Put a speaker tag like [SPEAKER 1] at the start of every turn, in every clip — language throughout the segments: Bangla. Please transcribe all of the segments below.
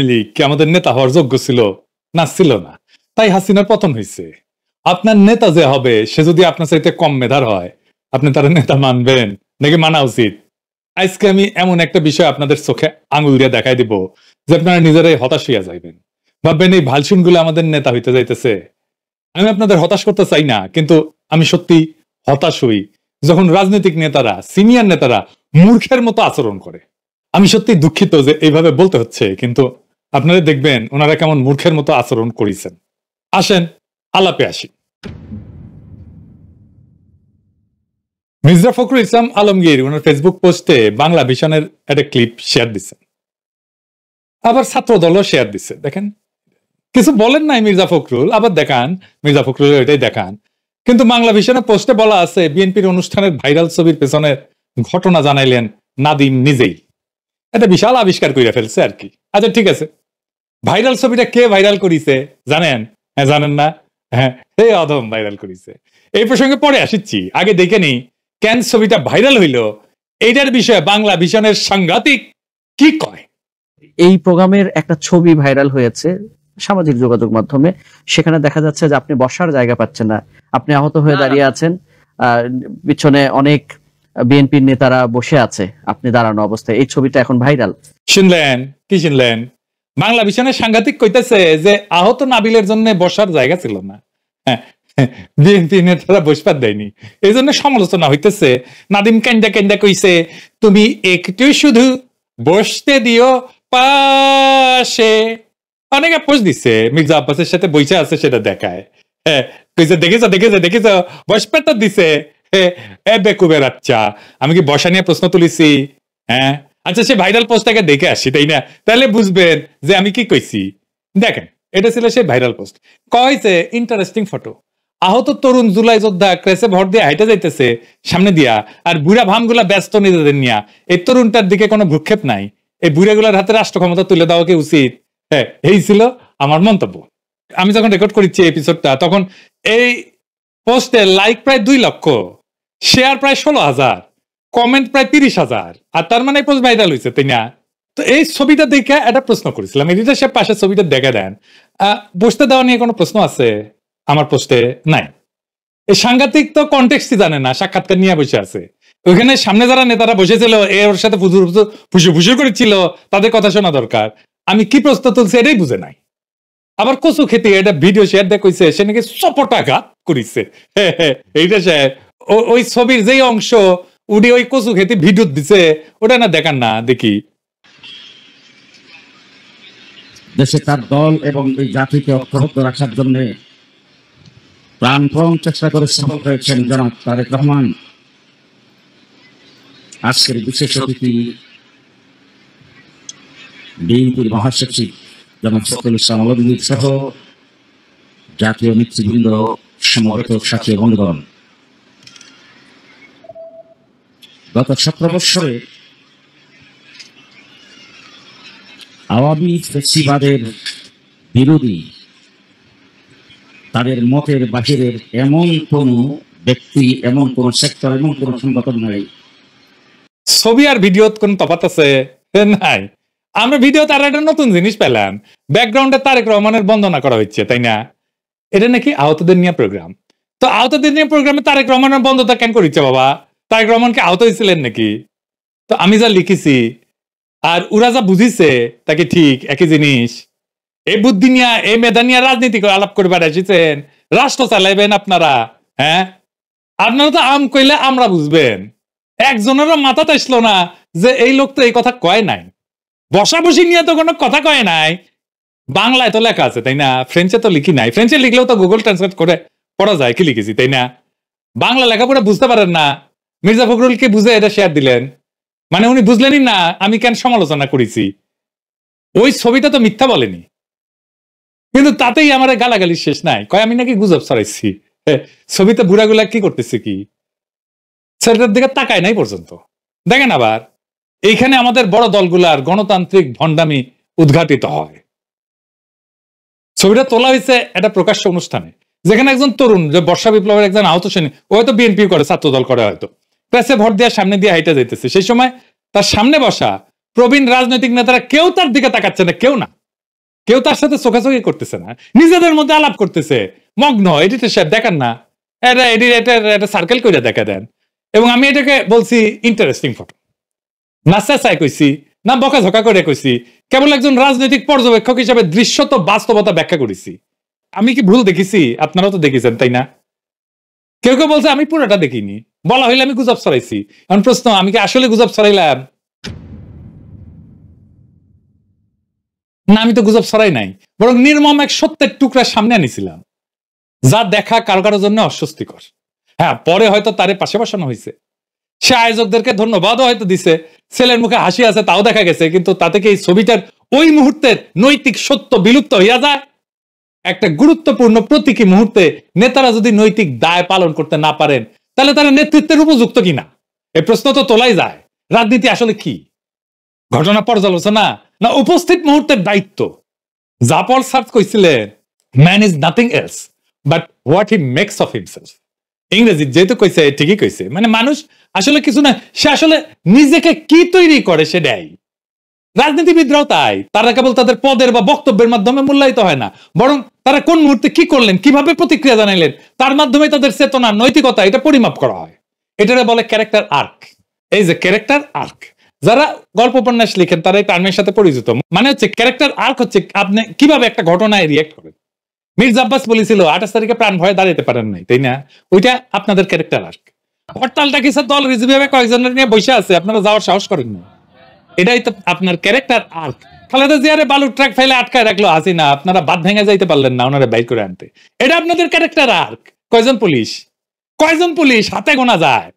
[SPEAKER 1] লীগ কি আমাদের নেতা হওয়ার যোগ্য ছিল? না, ছিল না। তাই হাসিনার পতন হয়েছে। আপনার নেতা যে হবে সে যদি আপনার চাইতে কম মেধার হয়, আপনি তার নেতা মানবেন নাকি মানা উচিত? আজকে আমি এমন একটা বিষয় আপনাদের চোখে আঙুল দিয়ে দেখাই দিব যে আপনারা নিজেরাই হতাশ হইয়া যাইবেন। ভাববেন এই ভালসুন গুলো আমাদের নেতা হইতে যাইতেছে। আমি আপনাদের হতাশ করতে চাই না, কিন্তু আমি সত্যি হতাশ হই যখন রাজনৈতিক নেতারা, সিনিয়র নেতারা মূর্খের মতো আচরণ করে। আমি সত্যি দুঃখিত যে এইভাবে বলতে হচ্ছে, কিন্তু আপনারা দেখবেন ওনারা কেমন মূর্খের মতো আচরণ করেছেন। আসেন আলাপে আসি। মির্জা ফখরুল ইসলাম আলমগীর ওনার ফেসবুক পোস্টে বাংলা ভিশনের একটা ক্লিপ শেয়ার দিচ্ছেন, আবার ছাত্র দলও শেয়ার দিচ্ছে। দেখেন, কিছু বলেন নাই মির্জা ফখরুল, আবার দেখান মির্জা ফখরুল এটাই দেখান। কিন্তু বাংলা ভিশনের পোস্টে বলা আছে বিএনপির অনুষ্ঠানের ভাইরাল ছবির পেছনের ঘটনা জানাইলেন নাদিম নিজেই। এটা বিশাল আবিষ্কার করে ফেলছে আর কি। আচ্ছা ঠিক আছে, ভাইরাল ছবিটা কে ভাইরাল করিছে জানেন? হ্যাঁ, জানেন না? হ্যাঁ, হে অধম ভাইরাল করিছে। এই প্রসঙ্গে পরে আসিচ্ছি, আগে দেখে নি কেন ছবিটা ভাইরাল হইল। এইটার বিষয়ে বাংলা ভিশনের সাংঘাতিক কি কয়।
[SPEAKER 2] এই প্রোগ্রামের একটা ছবি ভাইরাল হয়েছে সামাজিক যোগাযোগ মাধ্যমে। সেখানে দেখা যাচ্ছে যে আপনি বসার জায়গা পাচ্ছেন না, আপনি আহত হয়ে দাঁড়িয়ে আছেন, পিছনে অনেক বিএনপির নেতারা বসে আছে, আপনি দাঁড়ানো অবস্থায়। এই ছবিটা এখন ভাইরাল।
[SPEAKER 1] শুনলেন? কি শুনলেন? বাংলা ভিশনের সাংঘাতিক কইতেছে যে আহত নাবিলের জন্য বসার জায়গা ছিল না। হ্যাঁ, বিএনপি নেতারা বসবার দেয়নি, এই জন্য সমালোচনা হইতেছে। নাদিম কেন্দা কেন্দা কইছে তুমি একটু শুধু বসতে দিও পাশে। অনেকে পোস্ট দিচ্ছে মির্জা আব্বাসের সাথে বইসা আছে, সেটা দেখায়। হ্যাঁ, কইছে দেখেছ দেখেছ দেখেছ বসবার তো দিছে। বেকুবের আচ্ছা, আমি কি বসা নিয়ে প্রশ্ন তুলিছি? হ্যাঁ, আচ্ছা সে ভাইরাল পোস্টটাকে দেখে আসি, তাই না? তাহলে বুঝবেন যে আমি কি কইছি। দেখেন, এটা ছিল সেই ভাইরাল পোস্ট। কয়েছে ইন্টারেস্টিং ফটো, আহত তরুণ জুলাই যোদ্ধা ক্রেসে ভর দিয়ে হাইটে যাইতেছে সামনে দিয়া, আর বুড়া ভামগুলা ব্যস্ত নিজেদের নিয়া। এই তরুণটার দিকে কোনো ভ্রুক্ষেপ নাই। এই বুড়াগুলার হাতে রাষ্ট্র ক্ষমতা তুলে দেওয়া কি উচিত? হ্যাঁ, এই ছিল আমার মন্তব্য। আমি যখন রেকর্ড করেছি এপিসোডটা, তখন এই পোস্টে লাইক প্রায় 2 লক্ষ, শেয়ার প্রায় 16,000, কমেন্ট প্রায় 30,000। আর তার মানে পোস্ট ভাইরাল হয়েছে, তাই না? তো এই ছবিটা দেখে একটা প্রশ্ন করেছিলাম, এডিটর সাহেব পাশে ছবিটা দেখে দেন, বসতে দেওয়া নিয়ে কোনো প্রশ্ন আছে? আমার পোস্টে নাই। এই সাংঘাতিক তো কনটেক্সটই জানে না, সাক্ষাৎকার নিয়ে বসে আছে। ওইখানে সামনে যারা নেতারা বসেছিল ওর সাথে ফুসুর করেছিল, তাদের কথা শোনা দরকার। আমি কি প্রশ্ন তুলছি এটাই বুঝে নাই। আবার কচু খেতে এটা ভিডিও শেয়ার দেখছে, সে নাকি চপটাঘাত করিছে। এইটা সাহেব ওই ছবির যেই অংশ উনি ওই কচু খেতে ভিডিও দিছে, ওটা না দেখান না দেখি।
[SPEAKER 3] দেশে তার দল এবং এই জাতিকে অক্ষত রাখার জন্য প্রাণপণ চেষ্টা করে সফল হয়েছেন জনাব তারেক রহমান। আজকের বিশেষ অতিথি বিএনপির মহাসচিব জনাব ফখরুল ইসলাম আলমগীর সহ জাতীয় নেতৃবৃন্দ, সমবেত সাথী বন্ধুগণ, গত 17 বৎসরে আওয়ামী ফ্যাসিবাদের বিরোধী তাদের মতের বাহিরের এমন কোন ব্যক্তি, এমন কোন সেক্টর, এমন কোন সংগঠন নাই।
[SPEAKER 1] ছবি আর ভিডিও কোন তফাৎ আছে? নাই। আমরা ভিডিও তার একটা নতুন জিনিস পেলাম, ব্যাকগ্রাউন্ডে তারেক রহমানের বন্দনা করা হচ্ছে, তাই না? এটা নাকি আহতদের নিয়ে প্রোগ্রাম। তো আহতদের নিয়ে প্রোগ্রামে তারেক রহমানের বন্ধতা কেন করিচ্ছে বাবা? তারেক রহমানকে আহত হয়েছিলেন নাকি? তো আমি যা লিখেছি আর ওরা যা বুঝিছে তাকে ঠিক একই জিনিস। এই বুদ্ধি নিয়ে, এই মেধা নিয়ে রাজনীতি করে আলাপ করে বেড়াইছেন, রাষ্ট্র চালাইবেন আপনারা। হ্যাঁ, আপনারা তো আম কইলে আমরা বুঝবেন। একজনেরও মাথা আসলো না যে এই লোক তো এই কথা কয় নাই, বসাবসি নিয়ে তো কোনো কথা কয় নাই। বাংলায় তো লেখা আছে, তাই না? ফ্রেঞ্চে তো লিখি নাই। ফ্রেঞ্চে লিখলেও তো গুগল ট্রান্সলেট করে পড়া যায় কি লিখেছি, তাই না? বাংলা লেখাপড়া বুঝতে পারেন না, মির্জা ফখরুলকে বুঝে এটা শেয়ার দিলেন, মানে উনি বুঝলেনই না আমি কেন সমালোচনা করেছি। ওই ছবিটা তো মিথ্যা বলেনি, কিন্তু তাতেই আমার গালাগালি শেষ নাই। কয় আমি নাকি গুজব ছড়াইছি। ছবিতে বুড়াগুলা কি করতেছে, কি ছেলেটার দিকে তাকায় নাই পর্যন্ত। দেখেন, আবার এইখানে আমাদের বড় দলগুলার গণতান্ত্রিক ভণ্ডামি উদ্ঘাটিত হয়। ছবিটা তোলা হয়েছে একটা প্রকাশ্য অনুষ্ঠানে, যেখানে একজন তরুণ, যে বর্ষা বিপ্লবের একজন আহত শ্রেণী, ও হয়তো বিএনপি করে, ছাত্র দল করে, হয়তো প্রেসে ভোট দেওয়ার সামনে দিয়ে হাইটা যাইতেছে। সেই সময় তার সামনে বসা প্রবীণ রাজনৈতিক নেতারা কেউ তার দিকে তাকাচ্ছে না, কেউ না। কেউ তার সাথে চোখাচোখি করতেছে না, নিজেদের মধ্যে আলাপ করতেছে, মগ্ন। এডিটর সাহেব দেখান না, এটা সার্কেল করে দেখা দেন। এবং আমি এটাকে বলছি ইন্টারেস্টিং ফটো, না চেঁচাই কইছি, না বকাঝকা করে কইছি, কেবল একজন রাজনৈতিক পর্যবেক্ষক হিসাবে দৃশ্যত বাস্তবতা ব্যাখ্যা করেছি। আমি কি ভুল দেখেছি? আপনারাও তো দেখেছেন, তাই না? কেউ কেউ বলছে আমি পুরোটা দেখিনি, বলা হইলে আমি গুজব ছড়াইছি। এখন প্রশ্ন, আমি কি আসলে গুজব ছড়াইলাম? না, আমি তো গুজব ছড়াই নাই, বরং নির্মম এক সত্যের টুকরা সামনে আনিছিলাম, যা দেখা কারো কারোর জন্য অস্বস্তিকর। হ্যাঁ, পরে হয়তো তারে পাশে বসানো হয়েছে, সে আয়োজকদেরকে ধন্যবাদও হয়তো দিছে, ছেলের মুখে হাসি আছে তাও দেখা গেছে, কিন্তু তাতে কি এই ছবিটার ওই মুহূর্তের নৈতিক সত্য বিলুপ্ত হইয়া যায়? একটা গুরুত্বপূর্ণ প্রতীকী মুহূর্তে নেতারা যদি নৈতিক দায় পালন করতে না পারেন, তাহলে তারা নেতৃত্বের উপযুক্ত কিনা? এই প্রশ্ন তো তোলাই যায়। রাজনীতি আসলে কি? ঘটনা পর্যালোচনা না উপস্থিত মুহূর্তের দায়িত্ব? জাপল সার্চ কইছিলেন, man is nothing else but what he makes of himself. ইংরেজি যেহেতু কইছে, ঠিকই কইছে, মানে মানুষ আসলে কিছু না, সে আসলে নিজেকে কি তৈরি করে সেটাই। রাজনীতিবিদরাও তাই, তারা কেবল তাদের পদের বা বক্তব্যের মাধ্যমে মূল্যায়িত হয় না, বরং তারা কোন মুহূর্তে কি করলেন, কিভাবে প্রতিক্রিয়া জানাইলেন, তার মাধ্যমে তাদের চেতনা, নৈতিকতা এটা পরিমাপ করা হয়। এটারে বলে ক্যারেক্টার আর্ক। এই যে ক্যারেক্টার আর্ক, যারা গল্প উপন্যাস লিখেন তারা এই টার্মের সাথে পরিচিত। মানে হচ্ছে ক্যারেক্টার আর্ক হচ্ছে আপনি কিভাবে একটা ঘটনায় রিয়েক্ট করেন। মির্জা আব্বাস বলেছিল 28 তারিখে প্রাণ ভয়ে দাঁড়াতে পারেন নাই, তাই না? ওইটা আপনাদের ক্যারেক্টার আর্ক। হরতালটা কি স্যার দল রিজভিভাবে কয়েকজনের নিয়ে বসে আছে, আপনারা যাওয়ার সাহস করেন না, এটাই তো আপনার ক্যারেক্টার আর্ক। খালেদা জিয়ারে বালুর ট্রাক ফেলে আটকায় রাখলো হাসিনা, আপনারা বাদ ভেঙে যাইতে পারলেন না ওনারা বাইর করে আনতে, এটা আপনাদের ক্যারেক্টার আর্ক। কয়জন পুলিশ হাতে গোনা যায়।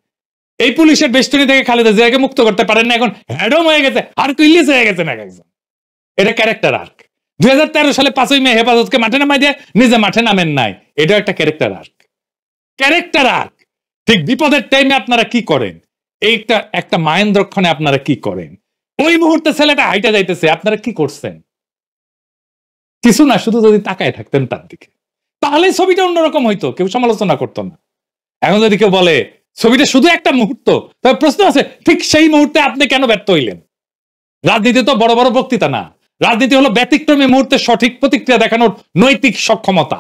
[SPEAKER 1] এই পুলিশের বেষ্টনী থেকে খালেদা জিয়াকে মুক্ত করতে পারেন না, এখন হ্যাডম হয়ে গেছে, হারকুলিস হয়ে গেছে না একজন। এটা ক্যারেক্টার আর্ক। 2013 সালে 5ই মে হেফাজতকে মাঠে নামাই দিয়ে নিজে মাঠে নামেন নাই, এটা একটা ক্যারেক্টার আর্ক। Character arc. ঠিক বিপদের টাইমে আপনারা কি করেন, এইটা একটা মায়েন্দ্রক্ষণে আপনারা কি করেন, ওই মুহূর্তে ছেলেটা হাইটা যাইতেছে, আপনারা কি করছেন? কিছু না, শুধু যদি তাকায় থাকতেন তার দিকে, তাহলে ছবিটা অন্যরকম হইতো, কেউ সমালোচনা করতো না। এখন যদি কেউ বলে ছবিটা শুধু একটা মুহূর্ত, তবে প্রশ্ন আছে, ঠিক সেই মুহূর্তে আপনি কেন ব্যর্থ হইলেন? রাজনীতি তো বড় বড় বক্তৃতা না, রাজনীতি হলো ব্যতিক্রমী মুহূর্তে সঠিক প্রতিক্রিয়া দেখানোর নৈতিক সক্ষমতা।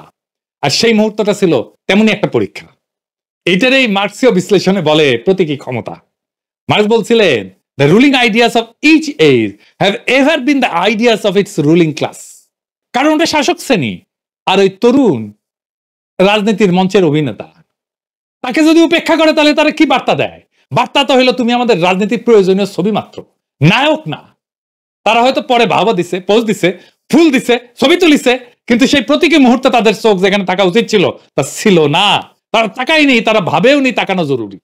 [SPEAKER 1] আর সেই মুহূর্তটা ছিল তেমনি একটা পরীক্ষা। এইটারই মার্কসীয় বিশ্লেষণে বলে প্রতীকী ক্ষমতা। মার্কস বলছিলেন, the ruling ideas of each age have ever been the ideas of its ruling class. কারণ ওটা শাসক শ্রেণী, আর ওই তরুণ রাজনীতির মঞ্চের অভিনেতা। তাকে যদি উপেক্ষা করে তাহলে তারা কি বার্তা দেয়? বার্তা তো হলো তুমি আমাদের রাজনীতির প্রয়োজনীয় ছবি মাত্র, নায়ক না। তারা হয়তো পরে বাহবা দিছে, পোজ দিছে, ফুল দিছে, ছবি তুলিছে, কিন্তু সেই প্রতীকী মুহূর্তে তাদের চোখ যেখানে থাকা উচিত ছিল তা ছিল না। তারা তাকায়নি, তারা ভাবেও নি তাকানো জরুরি।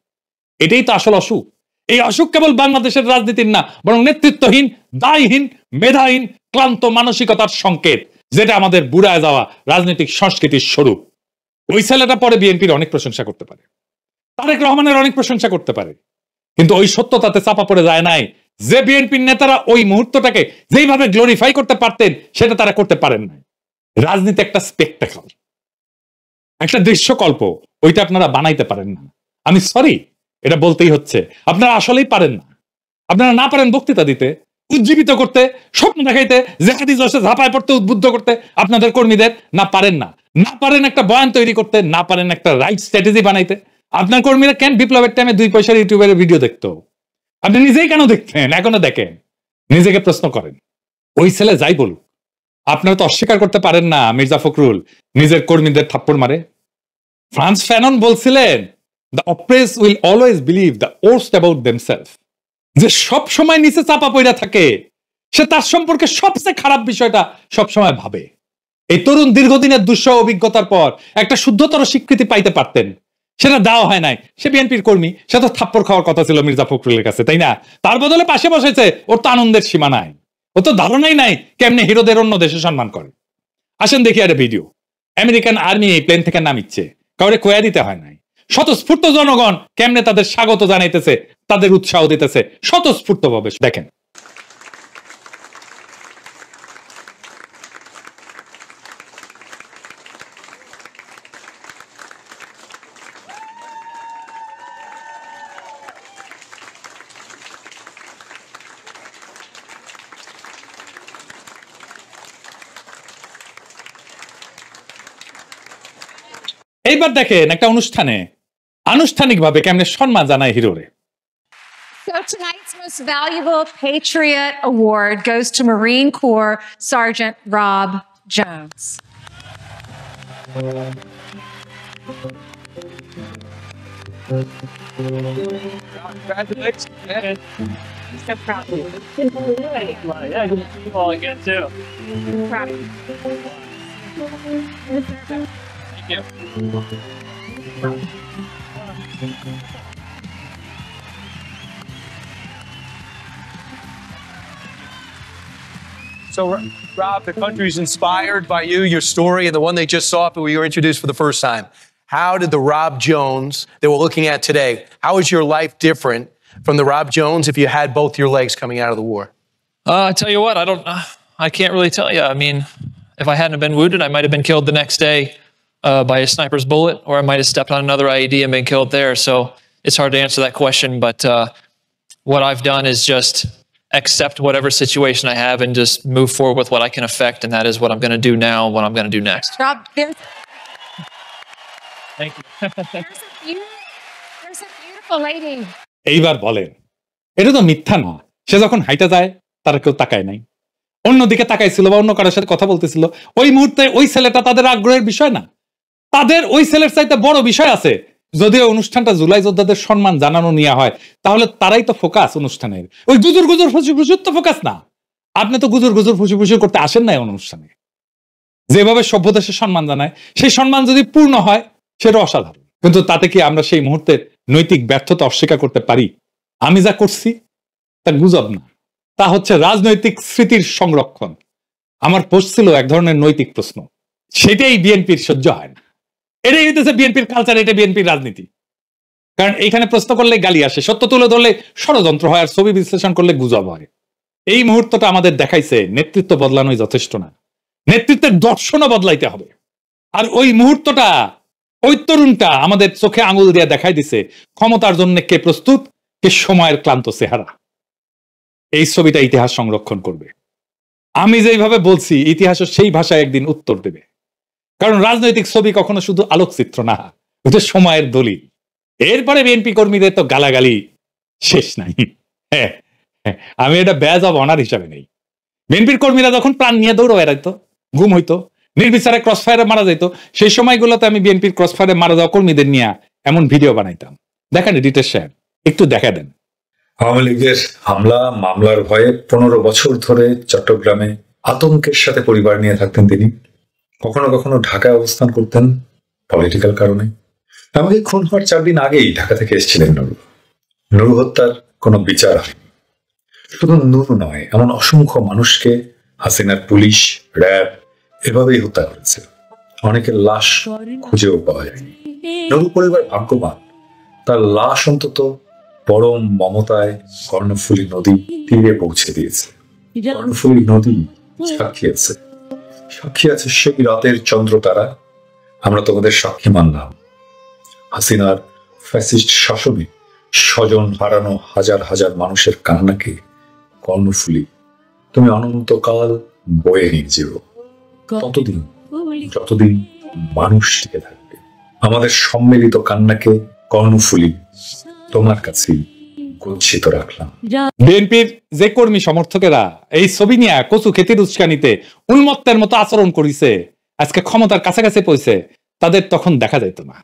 [SPEAKER 1] এটাই তো আসল অসুখ। এই অসুখ কেবল বাংলাদেশের রাজনীতির না, বরং নেতৃত্বহীন, দায়হীন, মেধাহীন, ক্লান্ত মানসিকতার সংকেত, যেটা আমাদের বুড়ায় যাওয়া রাজনৈতিক সংস্কৃতির স্বরূপ। ওই ছেলেটা পরে বিএনপির অনেক প্রশংসা করতে পারে, তারেক রহমানের অনেক প্রশংসা করতে পারে, কিন্তু ওই সত্য তাতে চাপা পড়ে যায় নাই যে বিএনপির নেতারা ওই মুহূর্তটাকে যেইভাবে গ্লোরিফাই করতে পারতেন সেটা তারা করতে পারেন নাই। রাজনীতি একটা স্পেকটাকল, একটা দৃশ্যকল্প, ওইটা আপনারা বানাইতে পারেন না। আমি সরি, এটা বলতেই হচ্ছে, আপনারা আসলেই পারেন না। আপনারা না পারেন বক্তৃতা দিতে, উজ্জীবিত করতে, স্বপ্ন দেখাইতে, জেহাদি জোশে ঝাঁপায় পড়তে, উদ্বুদ্ধ করতে আপনাদের কর্মীদের, না পারেন না। না পারেন একটা বয়ান তৈরি করতে, না পারেন একটা রাইট স্ট্র্যাটেজি বানাইতে। আপনার কর্মীরা কেন বিপ্লবের টাইমে 2 পয়সার ইউটিউবের ভিডিও দেখতো? আপনি নিজেই কেন দেখতেন? এখনো দেখেন? নিজেকে প্রশ্ন করেন। ওই ছেলে যাই বলুক, আপনারা তো অস্বীকার করতে পারেন না মির্জা ফখরুল নিজের কর্মীদের থাপ্পড় মারে। ফ্রান্স ফ্যানন বলছিলেন, the oppressed will always believe the worst about themselves. যে সব সময় নিচে চাপা পড়া থাকে সে তার সম্পর্কে সবচেয়ে খারাপ বিষয়টা সবসময় ভাবে। এই তরুণ দীর্ঘদিনের দুঃসহ অভিজ্ঞতার পর একটা শুদ্ধতর স্বীকৃতি পাইতে পারতেন, সেটা দেওয়া হয় নাই। সে বিএনপির কর্মী, সে তো থাপ্পড় খাওয়ার কথা ছিল মির্জা ফখরুলের কাছে, তাই না? তার বদলে পাশে বসেছে, ওর তো আনন্দের সীমা নাই, ও তো ধারণাই নাই কেমনে হিরোদের অন্য দেশে সম্মান করে। আসেন দেখি একটা ভিডিও। আমেরিকান আর্মি এই প্লেন থেকে নামিচ্ছে, কাউরে কোয়া দিতে হয় নাই। স্বতঃস্ফূর্ত জনগণ কেমনে তাদের স্বাগত জানাইতেছে, তাদের উৎসাহ দিতেছে স্বতঃস্ফূর্ত ভাবে, দেখেন। এইবার দেখেন একটা অনুষ্ঠানে আনুষ্ঠানিকভাবে কেমনে সম্মান জানায় হিরোরে।
[SPEAKER 4] So tonight's most valuable Patriot Award goes to Marine Corps Sergeant Rob Jones.
[SPEAKER 5] Congratulations, man.
[SPEAKER 4] So proud of you.
[SPEAKER 5] Yeah, good to see you all again, too.
[SPEAKER 4] Proud of you.
[SPEAKER 5] Thank you.
[SPEAKER 6] So, Rob, the country's inspired by you, your story, and the one they just saw but we were introduced for the first time. How did the Rob Jones that we're looking at today, how is your life different from the Rob Jones if you had both your legs coming out of the war?
[SPEAKER 5] I tell you what, I can't really tell you. I mean, if I hadn't been wounded, I might have been killed the next day by a sniper's bullet, or I might have stepped on another IED and been killed there. So it's hard to answer that question, but what I've done is just accept whatever situation I have and just move forward with what I can affect, and that is what I'm going to do now, what I'm going to do next.
[SPEAKER 4] Rob,
[SPEAKER 5] Thank you.
[SPEAKER 4] there's a beautiful lady.
[SPEAKER 1] এইবার বলেন, এটা তো মিথ্যা না। সে যখন হাইটা যায় তারা কেউ তাকায় নাই, অন্যদিকে তাকাইছিল বা অন্য কারোর সাথে কথা বলতেছিল। ওই মুহূর্তে ওই ছেলেটা তাদের আগ্রহের বিষয় না, তাদের ওই ছেলের চাইতে বড় বিষয় আছে। যদিও অনুষ্ঠানটা জুলাই যোদ্ধাদের সম্মান জানানো নিয়ে হয়, তাহলে তারাই তো ফোকাস অনুষ্ঠানের। ওই গুজুর গুজুর ফুসুর তো ফোকাস না। আপনি তো গুজুর গুজুর ফুসুর করতে আসেন নাই অনুষ্ঠানে। যেভাবে সভ্য দেশের সম্মান জানায়, সেই সম্মান যদি পূর্ণ হয় সেটা অসাধারণ। কিন্তু তাতে কি আমরা সেই মুহূর্তে নৈতিক ব্যর্থতা অস্বীকার করতে পারি? আমি যা করছি তা গুজব না, তা হচ্ছে রাজনৈতিক স্মৃতির সংরক্ষণ। আমার পোস্ট ছিল এক ধরনের নৈতিক প্রশ্ন, সেটাই বিএনপির সহ্য হয় না। এটাই হইতেছে বিএনপির কালচার, এটা বিএনপির রাজনীতি। কারণ এইখানে প্রশ্ন করলে গালি আসে, সত্য তুলে ধরলে ষড়যন্ত্র হয়, আর ছবি বিশ্লেষণ করলে গুজব হয়। এই মুহূর্তটা আমাদের দেখাইছে নেতৃত্ব বদলানোই যথেষ্ট না, নেতৃত্বের দর্শনও বদলাইতে হবে। আর ওই মুহূর্তটা, ওই তরুণটা আমাদের চোখে আঙুল দিয়ে দেখাই দিছে ক্ষমতার জন্য কে প্রস্তুত, কে সময়ের ক্লান্ত চেহারা। এই ছবিটা ইতিহাস সংরক্ষণ করবে। আমি যেইভাবে বলছি, ইতিহাসও সেই ভাষায় একদিন উত্তর দেবে। কারণ রাজনৈতিক ছবি কখনো শুধু আলোকচিত্র না, ওটা সময়ের দলিল। এরপরে বিএনপি কর্মীদের তো গালাগালি শেষ নাই। হ্যাঁ, আমি এটা ব্যাজ অব অনার হিসাবে নেই। বিএনপির কর্মীরা যখন প্রাণ নিয়ে দৌড় বেড়াইতো, গুম হইতো, নির্বিচারে ক্রসফায়ারে মারা যাইতো, সেই সময়গুলোতে আমি বিএনপির ক্রসফায়ারে মারা যাওয়া কর্মীদের নিয়ে এমন ভিডিও বানাইতাম। দেখেন এডিটর সাহেব, একটু দেখা দেন।
[SPEAKER 7] আওয়ামী লীগের হামলা মামলার ভয়ে 15 বছর ধরে চট্টগ্রামে আতঙ্কের সাথে পরিবার নিয়ে থাকতেন তিনি। কখনো কখনো ঢাকায় অবস্থান করতেন পলিটিক্যাল কারণে। এমনকি খুন হওয়ার 4 দিন আগেই ঢাকা থেকে এসেছিলেন নুরু। নুরু হত্যার কোনো বিচার হয়নি। শুধু নুরু নয়, এমন অসংখ্য মানুষকে হাসিনার পুলিশ, র্যাব এভাবেই হত্যা করেছে। অনেকের লাশ খুঁজেও পাওয়া যায়নি। নুরু পরিবার ভাগ্যবান, তার লাশ অন্তত পরম মমতায় কর্ণফুলী নদী তীরে পৌঁছে দিয়েছে। কর্ণফুলী নদী সাক্ষী আছে, সাক্ষী আছে সেই রাতের চন্দ্রতারা। আমরা তোমাদের সাক্ষী মানলাম। হাসিনার ফ্যাসিস্ট শাসনে স্বজন হারানো হাজার হাজার মানুষের কান্নাকে কর্ণফুলী তুমি অনন্তকাল বয়ে নিয়ে যেও, ততদিন যতদিন মানুষ টিকে থাকবে। আমাদের সম্মিলিত কান্নাকে কর্ণফুলী তোমার কাছে গচ্ছিত রাখলাম।
[SPEAKER 1] বিএনপির যে কর্মী সমর্থকেরা এই ছবি নিয়ে কচু খেতির উস্কানিতে উন্মত্তের মতো আচরণ করেছে, আজকে ক্ষমতার কাছাকাছি পৌঁছে, তাদের তখন দেখা যাইত না।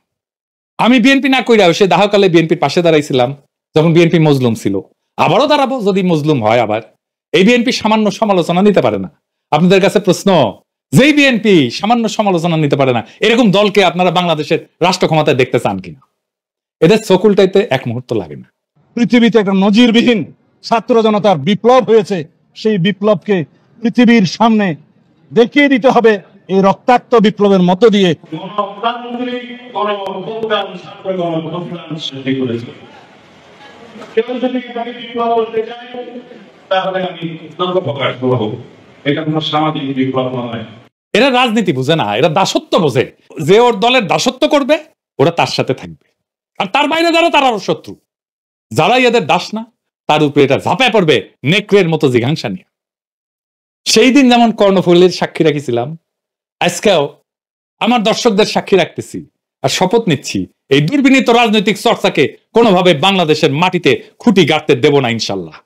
[SPEAKER 1] আমি বিএনপি না কইরাও সে দাহকালে বিএনপির পাশে দাঁড়াইছিলাম যখন বিএনপি মজলুম ছিল। আবারও দাঁড়াবো যদি মজলুম হয়। আবার এই বিএনপি সামান্য সমালোচনা নিতে পারে না। আপনাদের কাছে প্রশ্ন, যেই বিএনপি সামান্য সমালোচনা নিতে পারে না, এরকম দলকে আপনারা বাংলাদেশের রাষ্ট্র ক্ষমতায় দেখতে চান কিনা? এদের চোখ উল্টাইতে এক মুহূর্ত লাগে না।
[SPEAKER 8] পৃথিবীতে একটা নজিরবিহীন ছাত্র জনতার বিপ্লব হয়েছে, সেই বিপ্লবকে পৃথিবীর সামনে দেখিয়ে দিতে হবে এই রক্তাক্ত বিপ্লবের মধ্য দিয়ে।
[SPEAKER 1] এরা রাজনীতি বুঝে না, এরা দাসত্ব বোঝে। যে ওর দলের দাসত্ব করবে ওরা তার সাথে থাকবে, আর তার বাইরে যারা তার আরো শত্রু। যারাই এদের দাস না, তার উপরে এটা ঝাঁপায় পড়বে নেকড়ের মতো জিঘাংসা নিয়ে। সেই দিন যেমন কর্ণফুলীর সাক্ষী রাখিছিলাম, আজকেও আমার দর্শকদের সাক্ষী রাখতেছি। আর শপথ নিচ্ছি এই দুর্বিনীত রাজনৈতিক চর্চাকে কোনোভাবে বাংলাদেশের মাটিতে খুঁটি গাঁথতে দেব না ইনশাল্লাহ।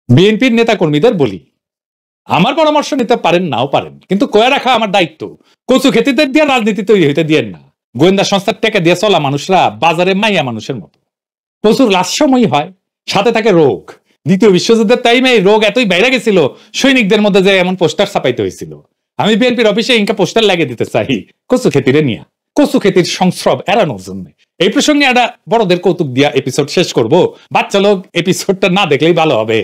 [SPEAKER 1] বিএনপির নেতা কর্মীদের বলি, আমার পরামর্শ নিতে পারেন নাও পারেন, কিন্তু কয়ে রাখা আমার দায়িত্ব। কচু খেতিদের দিয়ে রাজনীতি তৈরি হইতে দিয়েন না। গোয়েন্দা সংস্থার টেকে দিয়ে চলা মানুষরা বাজারে মাইয়া মানুষের মতো। প্রচুর লাশময়ী হয়, সাথে থাকে রোগ। দ্বিতীয় বিশ্বযুদ্ধের টাইমে এই রোগ এতই বাইরে গেছিল, সৈনিকদের মধ্যে যে এমন পোস্টার ছাপাইতে হয়েছিল। আমি বিএনপির অফিসে ইনকা পোস্টার লাগিয়ে দিতে চাই কচু খেতিরে নিয়ে, কচু খেতির সংস্রব এড়ানোর জন্য। এই প্রসঙ্গে একটা বড়দের কৌতুক দিয়া এপিসোড শেষ করব, বাচ্চা লোক এপিসোডটা না দেখলেই ভালো হবে।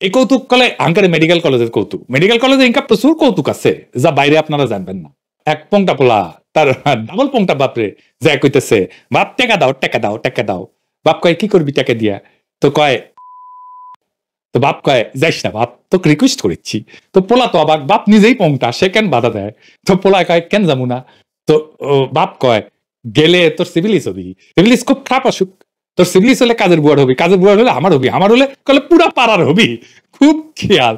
[SPEAKER 1] এই কৌতুক কলে আঙ্কারে মেডিকেল কলেজের কৌতুক। মেডিকেল কলেজে ইনকা প্রচুর কৌতুক আছে যা বাইরে আপনারা জানবেন না। এক পংটা পোলা তার ডাবল পংটা বাপরে যা কইতেছে, বাপ টেকা দাও টেকা দাও টেকা দাও। বাপ কয় কি করবি টাকা দিয়া? তো কয়, তো বাপ কয় যাইস না বাপ, তোকে রিকোয়েস্ট করেছি। তো পোলা তো অবাক, বাপ নিজেই পংটা, সে কেন বাধা দেয়? তো পোলা কয় কেন যাবো না? তো বাপ কয় গেলে তোর সিভিলিস হবি, সিভিলিস খুব খারাপ অসুখ, তোর সিভিলিস হলে কাজের বুয়ার হবি, কাজের বুয়ার হলে আমার হবি, আমার হলে কলে পুরা পাড়ার হবি। খুব খেয়াল।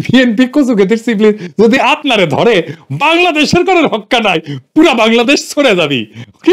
[SPEAKER 1] বিএনপি কচু খেতির সিভিলিস যদি আপনারে ধরে, বাংলাদেশের কোনো রক্ষা নাই, পুরা বাংলাদেশ সরে যাবি। কি